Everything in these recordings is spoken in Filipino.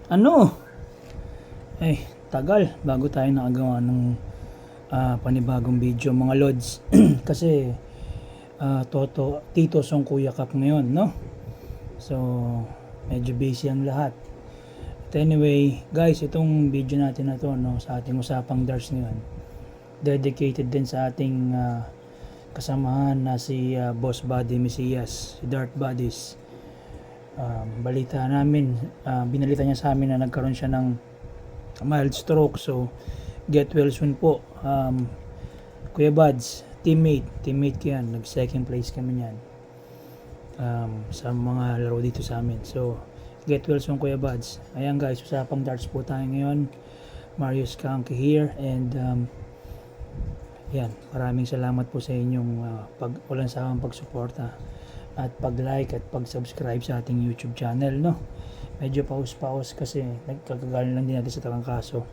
Ano? Ay, tagal bago tayo nakagawa ng panibagong video mga lods. Kasi Tito Song Kuya Cup ngayon, no? So, medyo busy ang lahat. But anyway, guys, itong video natin na to, no, sa ating usapang darts ngayon, dedicated din sa ating kasamahan na si Boss Buddy Mesias, si Dart Buddies. Balita namin, binalita niya sa amin na nagkaroon siya ng mild stroke, so get well soon po. Kuya Buds, teammate ko yan, nag second place kami yan sa mga laro dito sa amin. So get well soon Kuya Buds. Ayan guys, usapang darts po tayo ngayon. Mario Skanky here, and yan, maraming salamat po sa inyong walang sawang pagsuporta at pag-like at pag-subscribe sa ating YouTube channel, no? Medyo pause kasi nagkakagaling lang din natin sa trangkaso.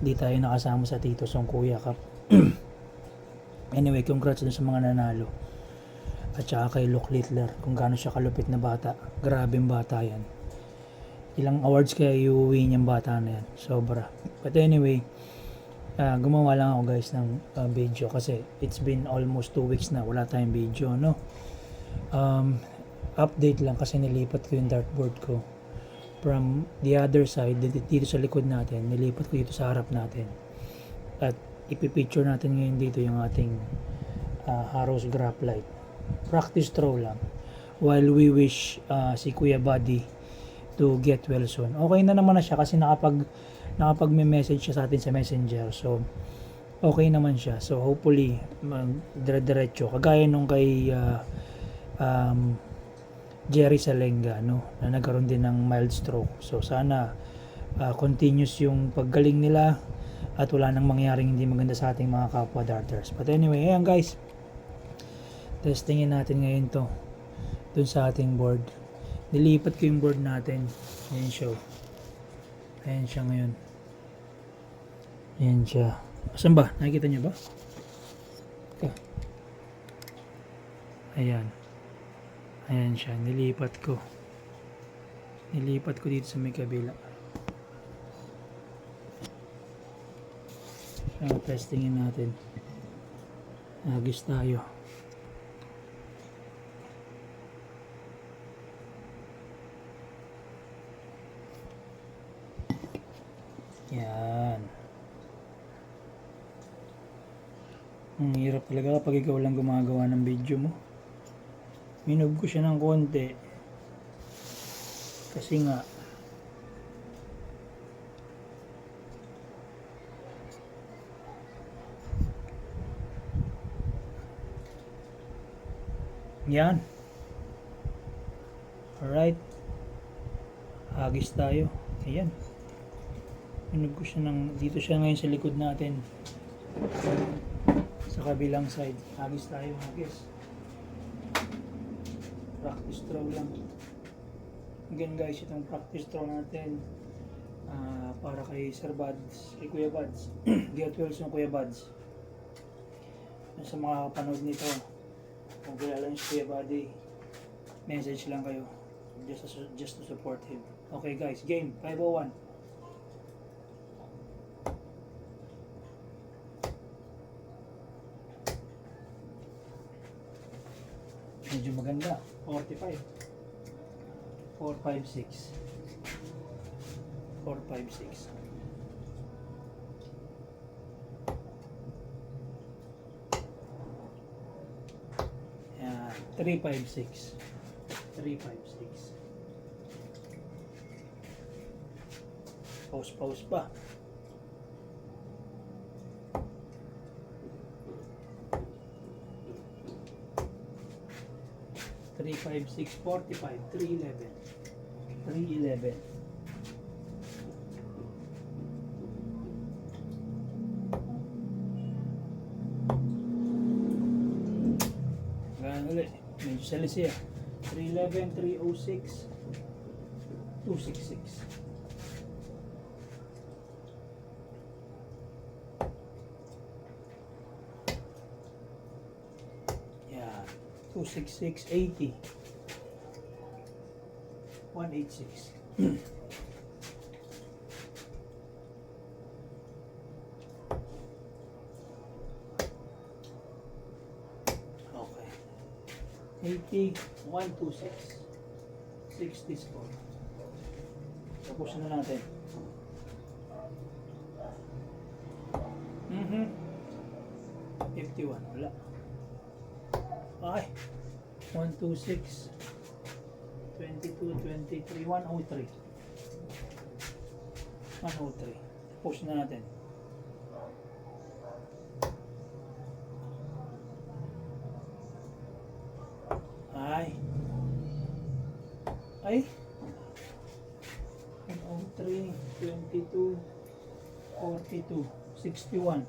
Hindi tayo nakasama sa Tito Song Kuya Cup. Anyway, congrats dun sa mga nanalo. At saka kay Luke Littler, kung gaano siya kalupit na bata. Grabing bata yan. Ilang awards kaya iuwi niyang bata na yan. Sobra. But anyway, gumawa lang ako guys ng video kasi it's been almost 2 weeks na wala tayong video, no? Update lang kasi nilipat ko yung dartboard ko from the other side dito sa likod natin, nilipat ko dito sa harap natin, at ipipicture natin ngayon dito yung ating Harrow's Graphite. Practice throw lang while we wish si Kuya Buddy to get well soon. Okay na naman na siya kasi nakapag may message siya sa atin sa messenger, so okay naman siya. So hopefully dire-diretso kagaya nung kay Jerry Salenga, no, na nagkaroon din ng mild stroke. So sana continuous yung paggaling nila at wala nang mangyaring hindi maganda sa ating mga kapwa darters. But anyway, ayan guys, testingin natin ngayon to dun sa ating board. Nilipat ko yung board natin. Ayan siya. Ayan siya ngayon. Ayan siya. Asan ba? Nakikita niyo ba? Okay. Ayan. Ayan siya. Nilipat ko dito sa may kabila. Testingin natin. Agis tayo. Yan. Ang hirap talaga kapag ikaw lang gumagawa ng video mo. Minove ko siya ng konti kasi nga yan. Alright, agis tayo. Ayan, minove ko siya ng dito siya ngayon sa likod natin, sa kabilang side. Agis tayo, agis. Practice throw lang. Again guys, itong practice throw natin para kay Sir Buds, kay Kuya Buds. Get well soon Kuya Buds. Sa mga kapanood nito, kung kilala niyo si Kuya Buddy, message lang kayo just to support him. Okay guys, game 501. Medyo maganda. 45. 456. 456. Yan. 356. 356. Pause pa. Three, 5, 6, 45, 311. 311. Ganun ulit. Medyo salis siya. 311, 306, 266. Yeah. 266, 80. 186. Okay. 80, 126. 60 score. Tapos na natin. 51. Wala. Ay. 126. 22, 23, 103. 103. Tapos na natin. Ay. 103, 22, 42, 61.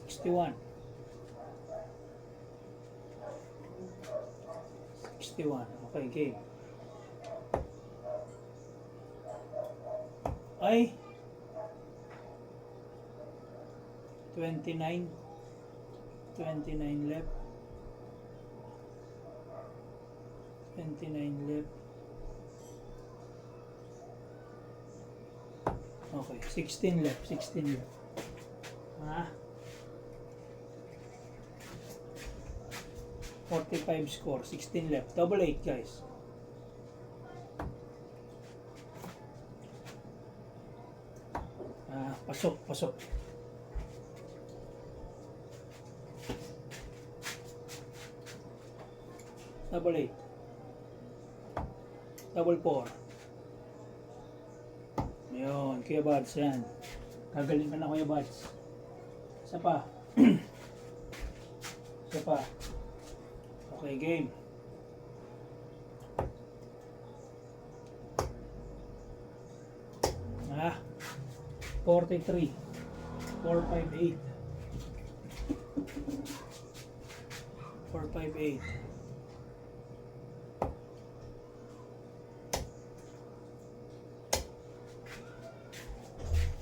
61. 61. Okay, game. Ay. 29. 29 left. 29 left. Okay, 16 left. 16 left. Ah. 45 score, 16 left. Double 8, guys. Pasok, pasok. Double 8. Double 4. Ayun, Kuya Buds, yan. Gagaling ka na, Kuya Buds. Isa pa. Isa pa. Okay, game. Ah, 43. 458. 458.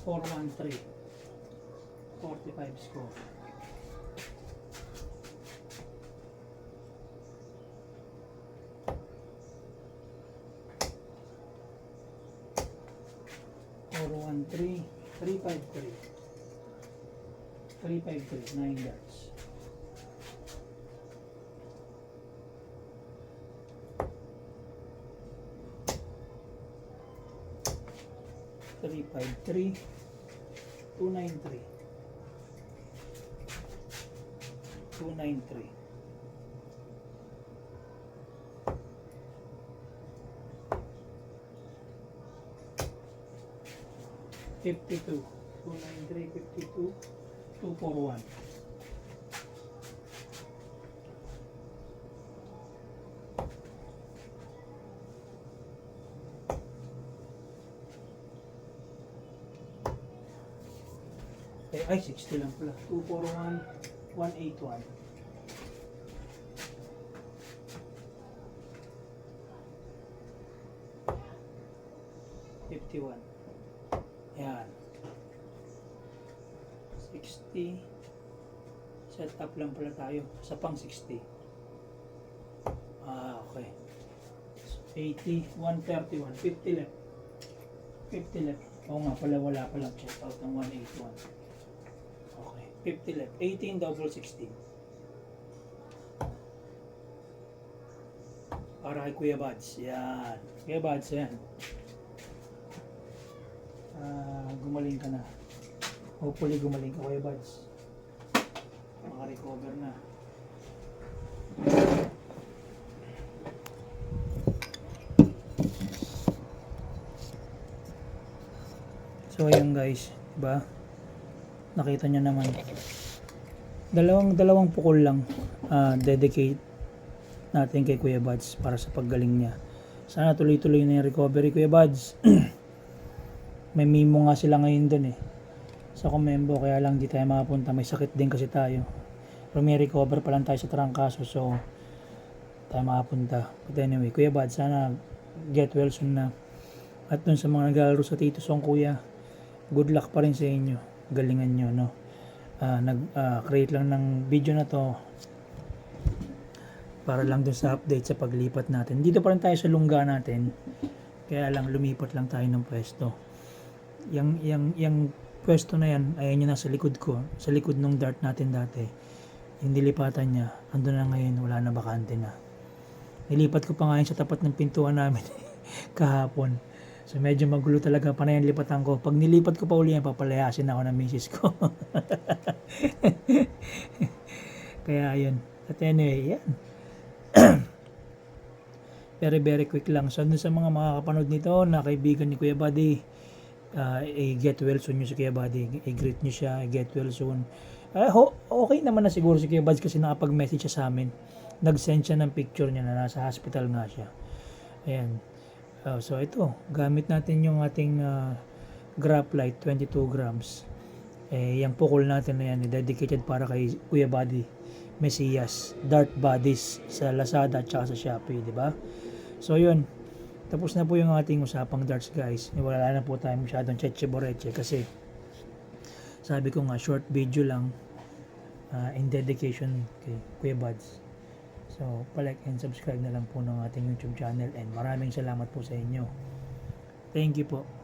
413. 45 score. Three, 353. 353, 9 darts. Three, 5, 3, 293. 293. 52, 293, 52, 241. Ay, 60 lang pala. 241, 181. $51. Yan. 60. Set up lang pala tayo. Sa pang 60. Okay. 80, 131. 50 left. 50 left. Oo nga pala, wala palang check out ng 181. Okay. 50 left. 18 double 16. Para kay Kuya Buds. Yan. Kuya Buds, yan. Gumaling ka na. Hopefully gumaling ka, Kuya Buds. Maka-recover na. So ayun guys, diba? Nakita nyo naman. Dalawang pukol lang dedicate natin kay Kuya Buds para sa paggaling niya. Sana tuloy-tuloy na yung recovery, Kuya Buds. May mimo nga sila ngayon dun eh. Sa Comembo, kaya lang di tayo makapunta. May sakit din kasi tayo. Pero may recover pa lang tayo sa trangkaso, so tayo makapunta. But anyway, Kuya Buds, sana get well soon na. At dun sa mga naglalaro sa Tito Song, Kuya, good luck pa rin sa inyo. Galingan nyo, no? Nag-create lang ng video na to para lang dun sa update sa paglipat natin. Dito pa rin tayo sa lungga natin, kaya lang lumipat lang tayo ng pwesto. Yung pwesto na yan, ayan yun nasa likod ko, sa likod ng dart natin dati. Yung nilipatan niya, ando na ngayon, wala na, bakante na. Nilipat ko pa nga yun sa tapat ng pintuan namin kahapon. So medyo magulo talaga pa na yung lipatan ko. Pag nilipat ko pa uli yan, papalayasin ako ng misis ko. Kaya yun. At anyway, yan. Very very quick lang. So dun sa mga makakapanood nito na kaibigan ni Kuya Buddy, get well soon nyo si Kuya Buddy. I-greet nyo siya, get well soon. Okay naman na siguro si Kuya Buddy kasi nakapag-message siya sa amin. Nag-send siya ng picture niya na nasa hospital nga siya. Ayan. So ito, gamit natin yung ating Graphite 22 grams. Yung pukol natin na yan, dedicated para kay Kuya Buddy Mesias, Dart Buddies sa Lazada at saka sa Shopee, di ba? So yun, tapos na po yung ating usapang darts guys. Wala na po tayo masyadong cheche boreche kasi sabi ko nga short video lang in dedication kay Kuya Buds. So palike and subscribe na lang po ng ating YouTube channel and maraming salamat po sa inyo. Thank you po.